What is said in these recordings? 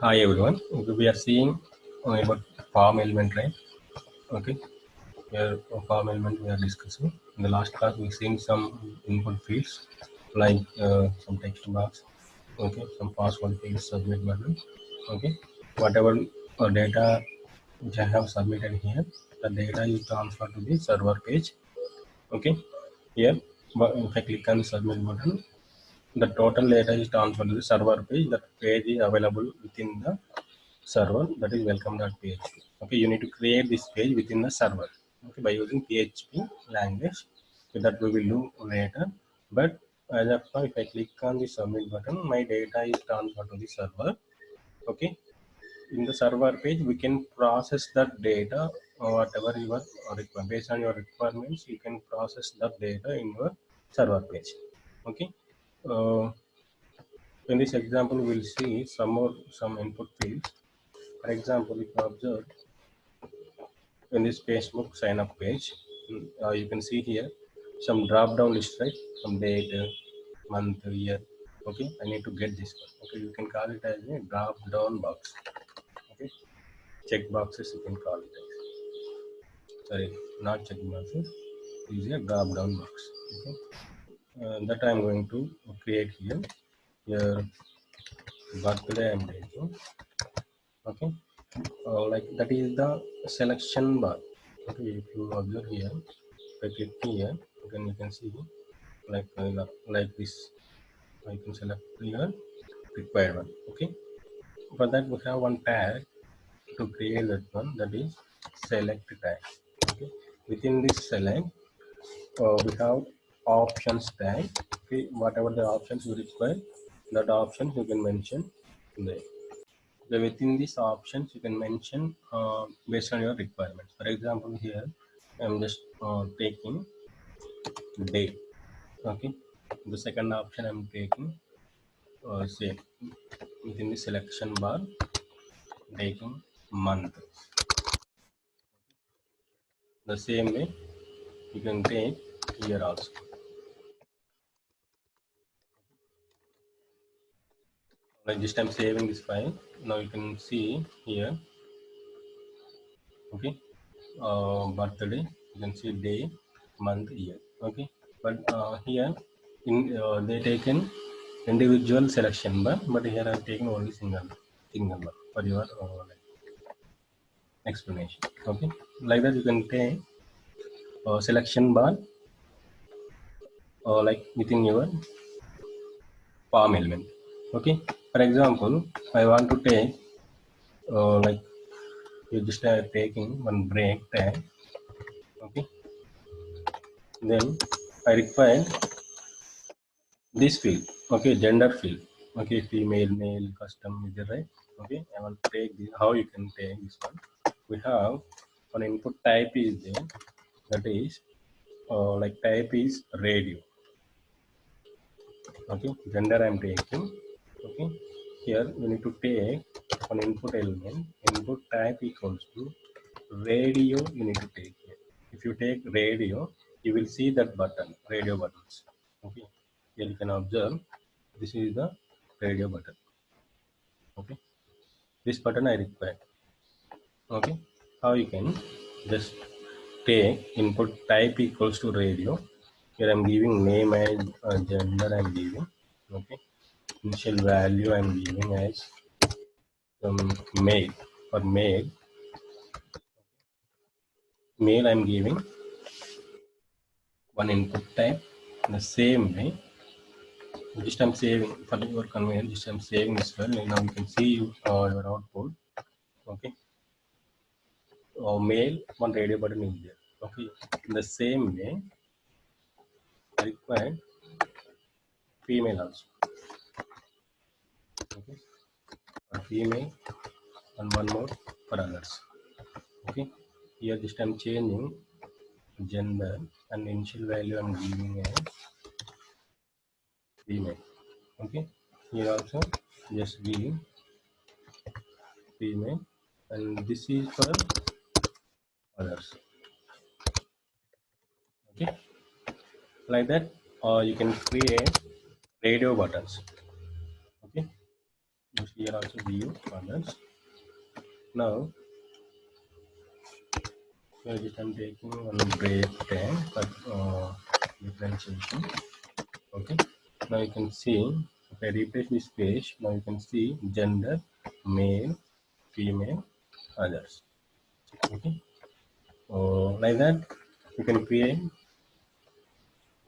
Hi everyone. Okay, we are seeing about form element, right? Okay, here form element we are discussing. In the last class, we seen some input fields like some text box. Okay, some password field, submit button. Okay, whatever data which I have submitted here, the data is transferred to the server page. Okay, here, but if I click on the submit button, the total data is transferred to the server page. That page is available within the server, that is welcome.php. Okay, you need to create this page within the server, okay, by using PHP language. So that we will do later. But as of now, if I click on the submit button, my data is transferred to the server. Okay, in the server page we can process that data or whatever you are required. Based on your requirements, you can process that data in your server page. Okay, uh, in this example we'll see some input fields. For example, if you observe in this Facebook sign up page, you can see here some drop down list, right? Some date, month, year. Okay, I need to get this one. Okay, you can call it as a drop down box. Okay, check boxes you can call it as. Sorry, not check boxes. Is a drop down box. Okay, that I'm going to create here. Here, birthday I'm taking. Okay, like that is the selection bar. Okay, if you observe here, if I click here, then you can see like this. You can select your required one. Okay, for that we have one tag to create that one, that is select tag. Okay, within this select, we have options tag. Okay, whatever the options you require, that option you can mention there. So within these options, you can mention based on your requirements. For example, here I'm just taking day. Okay, the second option I'm taking same within the selection bar, taking month. The same way you can take here also. Like just I'm saving this file. Now you can see here. Okay, birthday. You can see day, month, year. Okay, but here in they taken individual selection bar, but here I've taken only single bar for your like explanation. Okay, like that you can take selection bar like within your form element. Okay, for example, I want to take like you just are taking one break tag. Okay, then I require this field. Okay, gender field. Okay, female, male, custom, is it right? Okay, I want to take this. How you can take this one? We have an input type is there, that is like type is radio. Okay, gender I'm taking. Okay, here you need to take an input element. Input type equals to radio. You need to take here. If you take radio, you will see that button, radio buttons. Okay, here you can observe this is the radio button. Okay, this button I require. Okay, how you can just take input type equals to radio. Here I'm giving name as gender I'm giving. Okay, initial value I'm giving as male. For male I'm giving one input type. In the same way, just I'm saving for your convenience. Just I'm saving this file. Now you can see your output. Okay, male one radio button is there. Okay, in the same way, I require female also. Okay, for female and one more for others. Okay, here just I'm changing gender and initial value I'm giving as female. Okay, here also just give female, and this is for others. Okay, like that, or you can create radio buttons. Okay, here also view others. Now here just I'm taking one break tag for differentiation. Okay, now you can see if I refresh this page, now you can see gender, male, female, others. Okay, like that you can create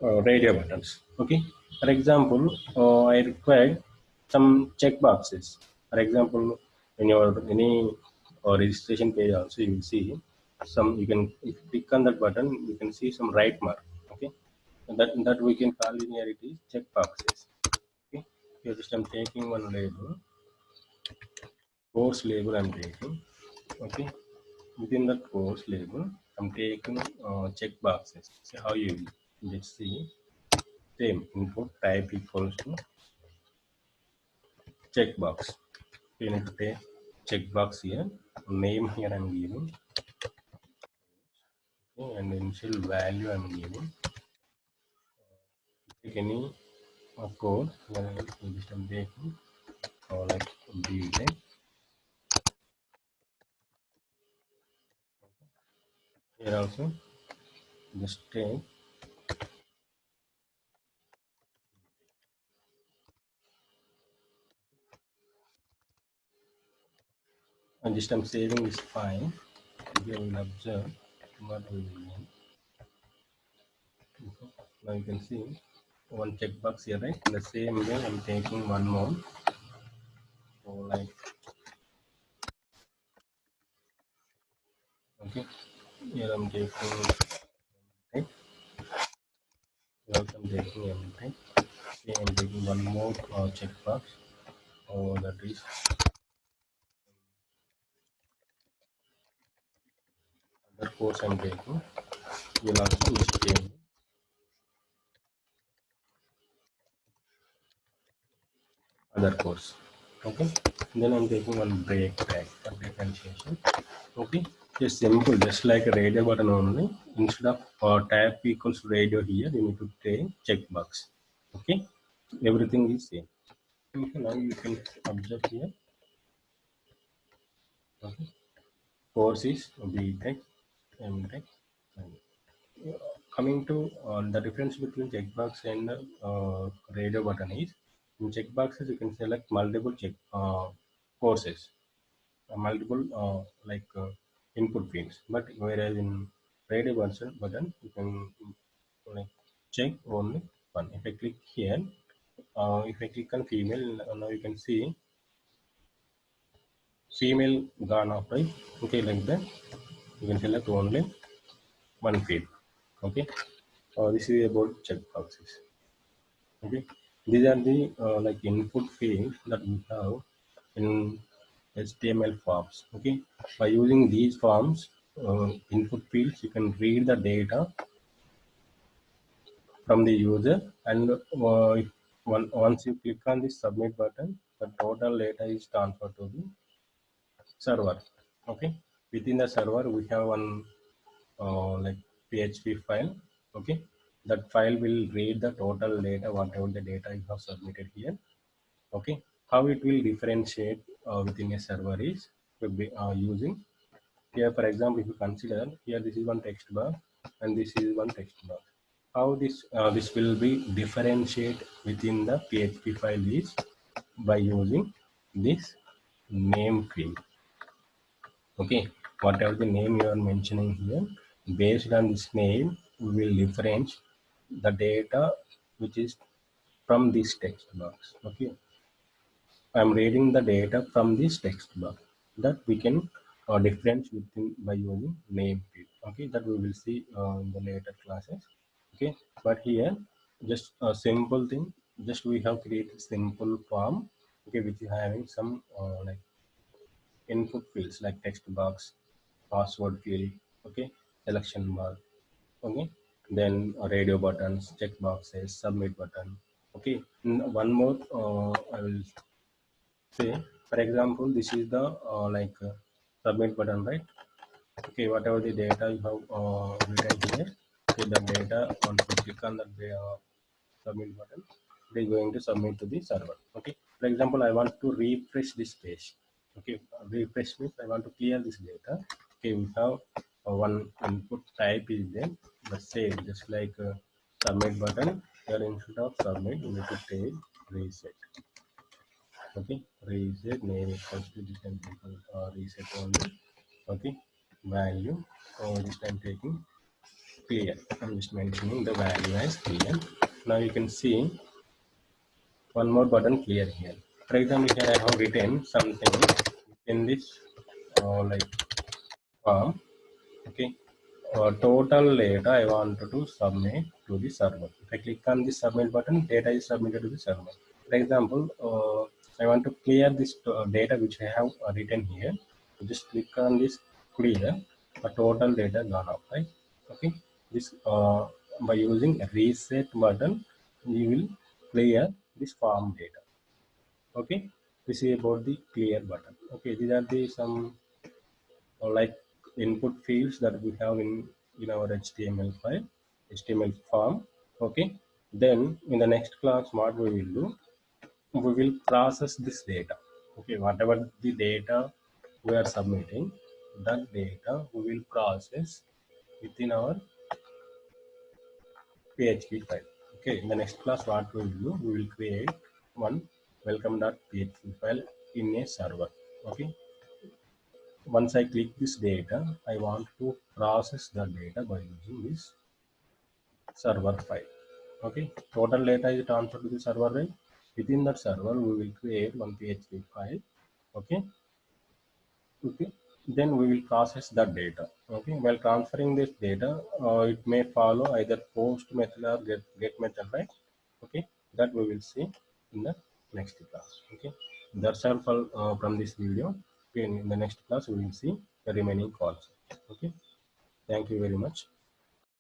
radio buttons. Okay, for example, I require some check boxes. For example, in your any registration page also you will see some, you can, if you click on that button you can see some right mark. Okay, and that we can call in here it is check boxes. Okay, here just I'm taking one label, course label I'm taking. Okay, within that course label I'm taking check boxes. See how you will, let's see, same input type equals to checkbox. You need to take checkbox here. Name here I'm giving. Okay, and initial value I'm giving. Take any code. Then just I'm taking or like B. Here also just take and just I'm saving this file. You will observe what we will need. Okay. Now you can see one checkbox here, right? In the same way I'm taking one more. So like, okay, here I'm taking, right? Here also I'm taking everything. Okay, I'm taking one more checkbox. That is other course I'm taking. You'll also mistake other course. Okay, then I'm taking one break tag for differentiation. Okay, it's simple, just like a radio button only. Instead of tab equals radio here, you need to take checkbox. Okay, everything is same. Okay, now you can observe here. Okay, course is B tech, M tech. Coming to the difference between checkbox and radio button is, in checkboxes you can select multiple check courses, multiple input fields, but whereas in radio button you can like check only one. If I click here, if I click on female, now you can see female gone off, right? Okay, like that you can select only one field. Okay, this is about checkboxes. Okay, these are the like input fields that we have in HTML forms. Okay, by using these forms, input fields, you can read the data from the user, and once you click on the submit button, the total data is transferred to the server. Okay, within the server we have one like PHP file. Okay, that file will read the total data, whatever the data you have submitted here. Okay, how it will differentiate within a server is using here. For example, if you consider here, this is one text bar and this is one text bar. How this will be differentiate within the PHP file is by using this name field. Okay, whatever the name you are mentioning here, based on this name we will differentiate the data which is from this text box. Okay, I'm reading the data from this text box that we can differentiate within by using name field. Okay, that we will see in the later classes. Okay, but here just a simple thing. Just we have created simple form. Okay, which is having some like input fields like text box, password field. Okay, selection bar. Okay, then radio buttons, check boxes, submit button. Okay, one more I will say, for example, this is the submit button, right? Okay, whatever the data you have written here, okay, the data, once you click on the submit button, it is going to submit to the server. Okay, For example, I want to refresh this page. Okay, refresh means I want to clear this data. Okay, we have one input type is there. Let's say just like submit button. Here instead of submit, we need to take reset. Okay, reset name equals to this and reset only. Okay, value. So this I'm taking clear. I'm just mentioning the value as clear. Now you can see one more button clear here. For example, here I have written something in this like form. Okay, total data I want to submit to the server. If I click on the submit button, data is submitted to the server. For example, I want to clear this data which I have written here. So just click on this clear. The total data gone up, right? Okay, this by using a reset button, you will clear this form data. Okay, this is about the clear button. Okay, these are the some like input fields that we have in our HTML file, HTML form. Okay, then in the next class what we will do, we will process this data. Okay, whatever the data we are submitting, that data we will process within our PHP file. Okay, in the next class what we will do, we will create one welcome.php file in a server. Okay, once I click this data, I want to process the data by using this server file. Okay, total data is transferred to the server, right? Within that server, we will create one PHP file. Okay, okay. Then we will process that data. Okay, while transferring this data, it may follow either post method or get method, right? Okay, that we will see in the next class. Okay, that's all from this video. Okay, in the next class we will see the remaining calls. Okay, thank you very much.